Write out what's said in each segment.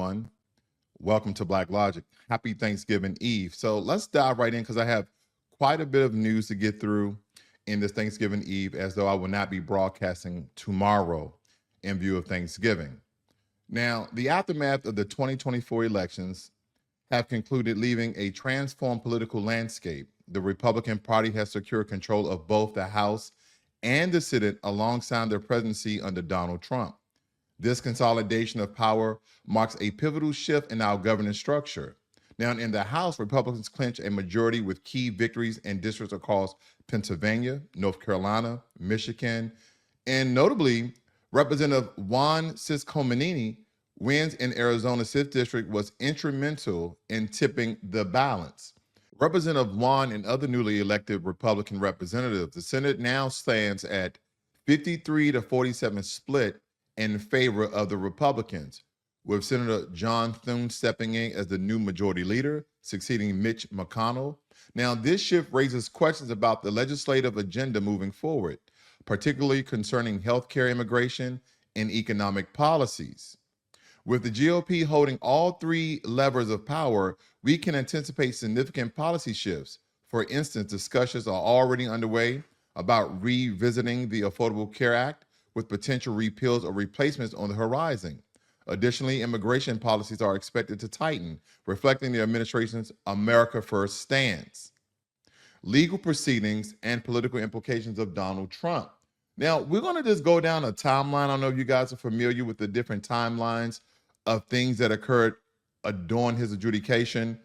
everyone. Welcome to Blacklogic. Happy Thanksgiving Eve. So let's dive right in because I have quite a bit of news to get through in this Thanksgiving Eve, as though I will not be broadcasting tomorrow in view of Thanksgiving. Now, the aftermath of the 2024 elections have concluded, leaving a transformed political landscape. The Republican Party has secured control of both the House and the Senate alongside their presidency under Donald Trump. This consolidation of power marks a pivotal shift in our governance structure. Now, in the House, Republicans clinched a majority with key victories in districts across Pennsylvania, North Carolina, Michigan, and notably, Representative Juan Ciscominini wins in Arizona's 5th District was instrumental in tipping the balance. Representative Juan and other newly elected Republican representatives, the Senate now stands at 53-47 split in favor of the Republicans, with Senator John Thune stepping in as the new majority leader, succeeding Mitch McConnell. Now, this shift raises questions about the legislative agenda moving forward, particularly concerning healthcare, immigration, and economic policies. With the GOP holding all three levers of power, we can anticipate significant policy shifts. For instance, discussions are already underway about revisiting the Affordable Care Act, with potential repeals or replacements on the horizon. Additionally, immigration policies are expected to tighten, reflecting the administration's America First stance. Legal proceedings and political implications of Donald Trump. Now, we're going to just go down a timeline. I don't know if you guys are familiar with the different timelines of things that occurred during his adjudication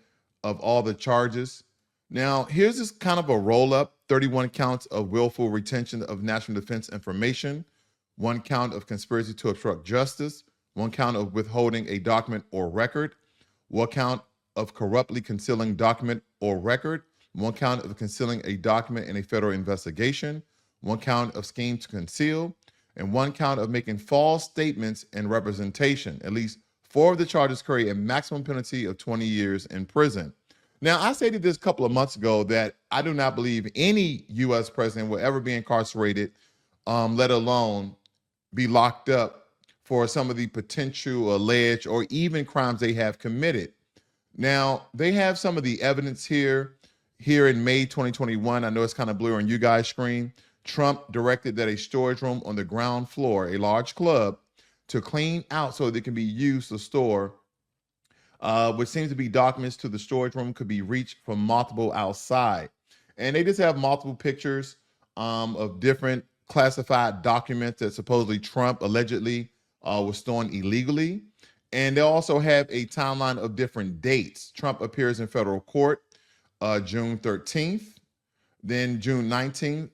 of all the charges. Now, here's just kind of a roll-up: 31 counts of willful retention of national defense information, 1 count of conspiracy to obstruct justice, 1 count of withholding a document or record, 1 count of corruptly concealing document or record, 1 count of concealing a document in a federal investigation, 1 count of scheme to conceal, and 1 count of making false statements and representation. At least 4 of the charges carry a maximum penalty of 20 years in prison. Now, I stated this a couple of months ago that I do not believe any U.S. president will ever be incarcerated, let alone be locked up for some of the potential alleged or even crimes they have committed. Now, they have some of the evidence here in May 2021. I know it's kind of blurry on you guys' screen. Trump directed that a storage room on the ground floor, a large club, to clean out so that it can be used to store, which seems to be documents to the storage room, could be reached from multiple outside. And they just have multiple pictures of different classified documents that supposedly Trump allegedly was storing illegally. And they also have a timeline of different dates. Trump appears in federal court June 13th. Then June 19th,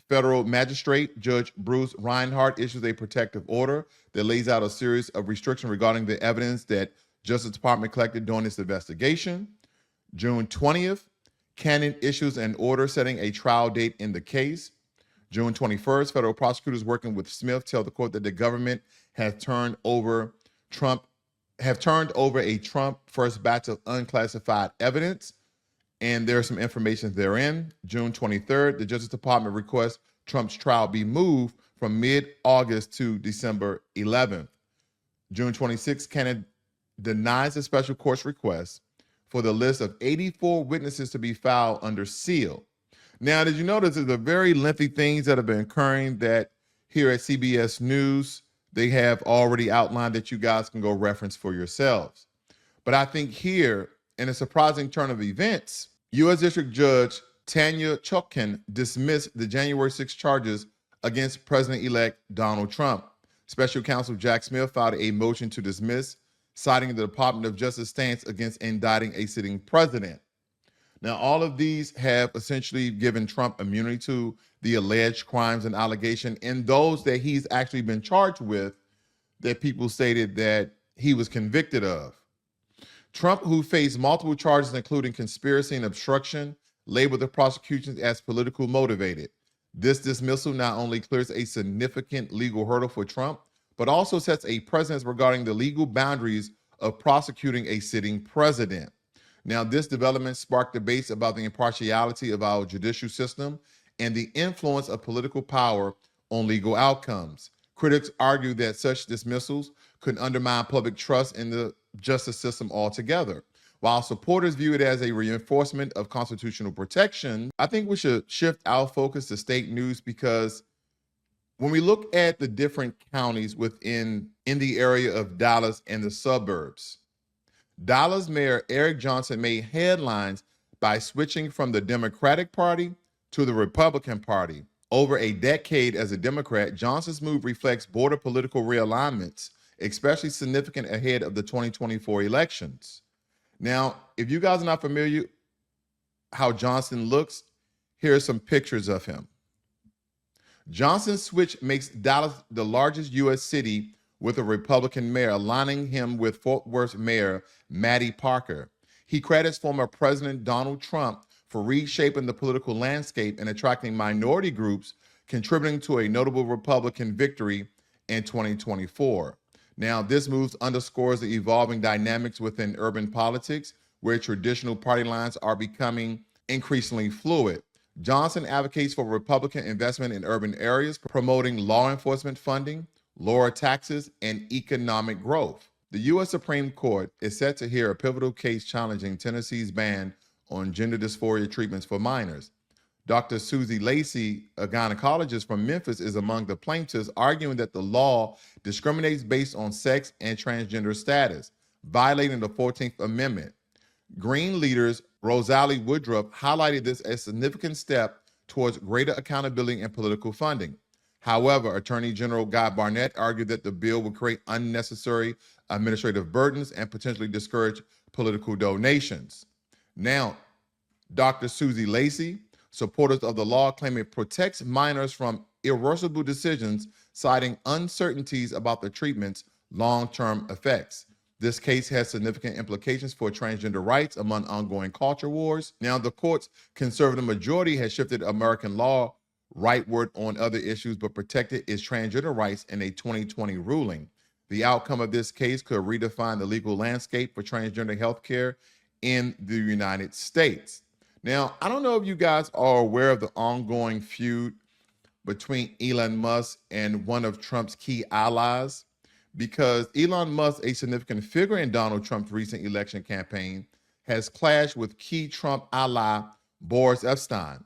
federal magistrate Judge Bruce Reinhardt issues a protective order that lays out a series of restrictions regarding the evidence that Justice Department collected during this investigation. June 20th, Cannon issues an order setting a trial date in the case. June 21st, federal prosecutors working with Smith tell the court that the government has turned over a Trump first batch of unclassified evidence, and there's some information therein. June 23rd, the Justice Department requests Trump's trial be moved from mid-August to December 11th. June 26th, Cannon denies the special court's request for the list of 84 witnesses to be filed under seal. Now, did you notice there's a very lengthy things that have been occurring that here at CBS News, they have already outlined that you guys can go reference for yourselves. But I think here, in a surprising turn of events, U.S. District Judge Tanya Chutkan dismissed the January 6 charges against President-elect Donald Trump. Special counsel Jack Smith filed a motion to dismiss, citing the Department of Justice stance against indicting a sitting president. Now, all of these have essentially given Trump immunity to the alleged crimes and allegations, and those that he's actually been charged with that people stated that he was convicted of. Trump, who faced multiple charges, including conspiracy and obstruction, labeled the prosecutions as politically motivated. This dismissal not only clears a significant legal hurdle for Trump, but also sets a precedent regarding the legal boundaries of prosecuting a sitting president. Now, this development sparked debates about the impartiality of our judicial system and the influence of political power on legal outcomes. Critics argue that such dismissals could undermine public trust in the justice system altogether. While supporters view it as a reinforcement of constitutional protection, I think we should shift our focus to state news, because when we look at the different counties in the area of Dallas and the suburbs, Dallas Mayor Eric Johnson made headlines by switching from the Democratic Party to the Republican Party. Over a decade as a Democrat, Johnson's move reflects border political realignments, especially significant ahead of the 2024 elections. Now, if you guys are not familiar how Johnson looks, here are some pictures of him. Johnson's switch makes Dallas the largest U.S. city with a Republican mayor, aligning him with Fort Worth Mayor Mattie Parker. He credits former President Donald Trump for reshaping the political landscape and attracting minority groups, contributing to a notable Republican victory in 2024. Now, this move underscores the evolving dynamics within urban politics, where traditional party lines are becoming increasingly fluid. Johnson advocates for Republican investment in urban areas, promoting law enforcement funding, lower taxes, and economic growth. The U.S. Supreme Court is set to hear a pivotal case challenging Tennessee's ban on gender dysphoria treatments for minors. Dr. Susie Lacey, a gynecologist from Memphis, is among the plaintiffs, arguing that the law discriminates based on sex and transgender status, violating the 14th Amendment. Green leaders Rosalie Woodruff highlighted this as a significant step towards greater accountability in political funding. However, Attorney General Guy Barnett argued that the bill would create unnecessary administrative burdens and potentially discourage political donations. Now, Dr. Susie Lacey, supporters of the law, claim it protects minors from irreversible decisions, citing uncertainties about the treatment's long-term effects. This case has significant implications for transgender rights among ongoing culture wars. Now, the court's conservative majority has shifted American law rightward on other issues, but protected its transgender rights in a 2020 ruling. The outcome of this case could redefine the legal landscape for transgender health care in the United States. Now, I don't know if you guys are aware of the ongoing feud between Elon Musk and one of Trump's key allies, because Elon Musk, a significant figure in Donald Trump's recent election campaign, has clashed with key Trump ally Boris Epshteyn.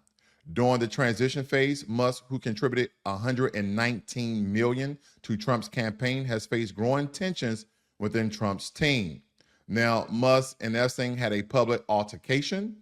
During the transition phase, Musk, who contributed $119 million to Trump's campaign, has faced growing tensions within Trump's team. Now, Musk and Epstein had a public altercation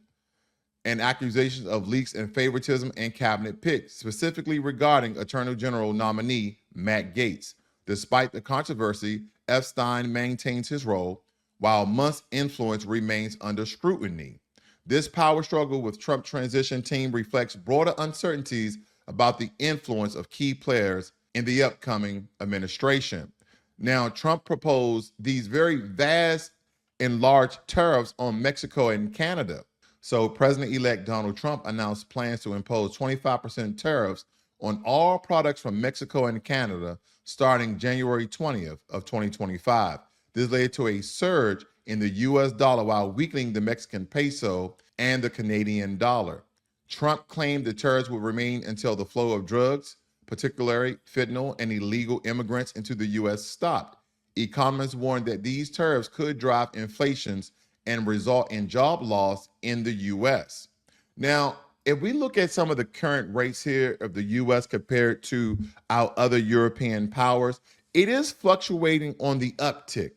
and accusations of leaks and favoritism in cabinet picks, specifically regarding Attorney General nominee Matt Gaetz. Despite the controversy, Epstein maintains his role, while Musk's influence remains under scrutiny. This power struggle with Trump transition team reflects broader uncertainties about the influence of key players in the upcoming administration. Now, Trump proposed these very vast and large tariffs on Mexico and Canada. So President-elect Donald Trump announced plans to impose 25% tariffs on all products from Mexico and Canada starting January 20th of 2025. This led to a surge in the US dollar while weakening the Mexican peso and the Canadian dollar. Trump claimed the tariffs would remain until the flow of drugs, particularly fentanyl and illegal immigrants into the US, stopped. Economists warned that these tariffs could drive inflation and result in job loss in the US. Now, if we look at some of the current rates here of the US compared to our other European powers, it is fluctuating on the uptick.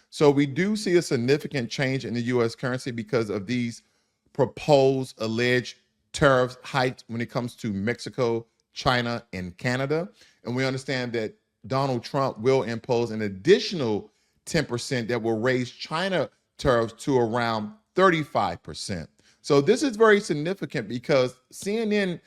So we do see a significant change in the US currency because of these proposed alleged tariff hikes when it comes to Mexico, China, and Canada. And we understand that Donald Trump will impose an additional 10% that will raise China tariffs to around 35%. So this is very significant because CNN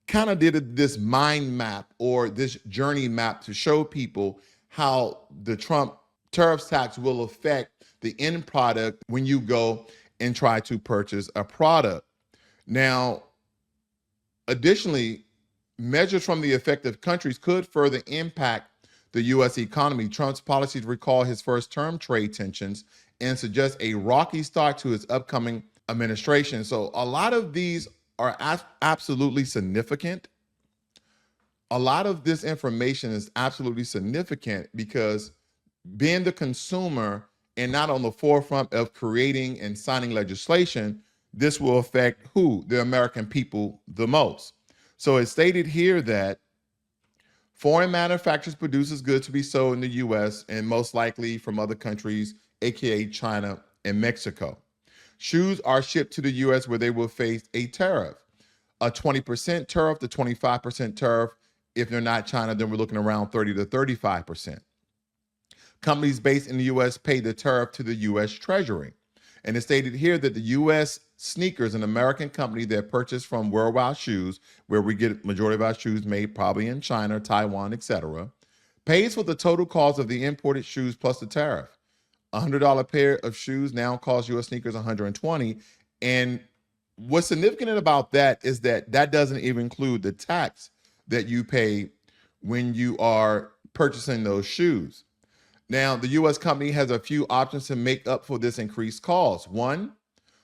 kind of did this mind map or this journey map to show people how the Trump tariff tax will affect the end product when you go and try to purchase a product. Now, additionally, measures from the affected countries could further impact the U.S. economy. Trump's policies recall his first-term trade tensions and suggest a rocky start to his upcoming administration. So a lot of these are absolutely significant. a lot of this information is absolutely significant because being the consumer and not on the forefront of creating and signing legislation, this will affect who? The American people the most. So it's stated here that foreign manufacturers produces goods to be sold in the U.S. and most likely from other countries, aka China and Mexico. Shoes are shipped to the U.S. where they will face a tariff, a 20% tariff to 25% tariff. If they're not China, then we're looking around 30 to 35%. Companies based in the U.S. pay the tariff to the U.S. Treasury. And it's stated here that the U.S. Sneakers, an American company that purchased from Worldwide Shoes, where we get majority of our shoes made probably in China, Taiwan, etc., pays for the total cost of the imported shoes plus the tariff. $100 pair of shoes now costs U.S. Sneakers $120. And what's significant about that is that that doesn't even include the tax that you pay when you are purchasing those shoes. Now, the U.S. company has a few options to make up for this increased cost. One,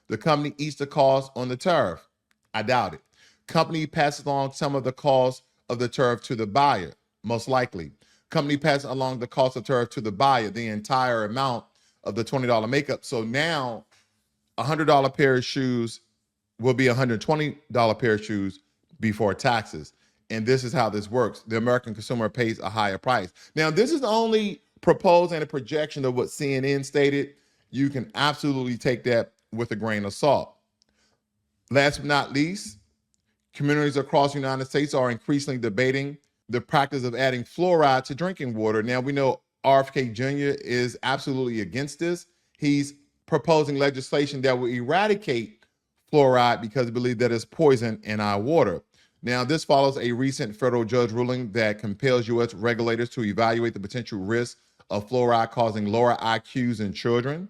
the company eats the cost on the tariff. I doubt it. Company passes along some of the cost of the tariff to the buyer, most likely. Company passes along the cost of tariff to the buyer, the entire amount of the $20 makeup. So now $100 pair of shoes will be $120 pair of shoes before taxes. And this is how this works. The American consumer pays a higher price. Now, this is only proposed and a projection of what CNN stated. You can absolutely take that with a grain of salt. Last but not least, communities across the United States are increasingly debating the practice of adding fluoride to drinking water. Now, we know RFK Jr. is absolutely against this. He's proposing legislation that will eradicate fluoride because he believes that it's poison in our water. Now, this follows a recent federal judge ruling that compels U.S. regulators to evaluate the potential risk of fluoride causing lower IQs in children.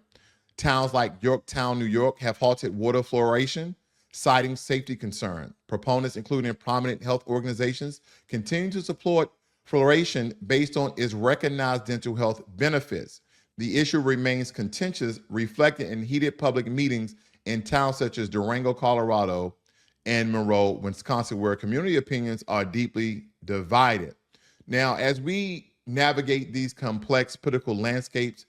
Towns like Yorktown, New York, have halted water fluoridation, citing safety concern. Proponents, including prominent health organizations, continue to support fluoridation based on its recognized dental health benefits. The issue remains contentious, reflected in heated public meetings in towns such as Durango, Colorado, and Monroe, Wisconsin, where community opinions are deeply divided. Now, as we navigate these complex political landscapes,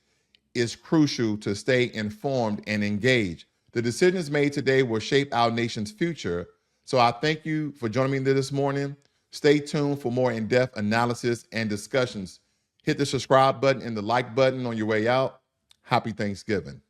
it's crucial to stay informed and engaged. The decisions made today will shape our nation's future. So I thank you for joining me this morning. Stay tuned for more in-depth analysis and discussions. Hit the subscribe button and the like button on your way out. Happy Thanksgiving.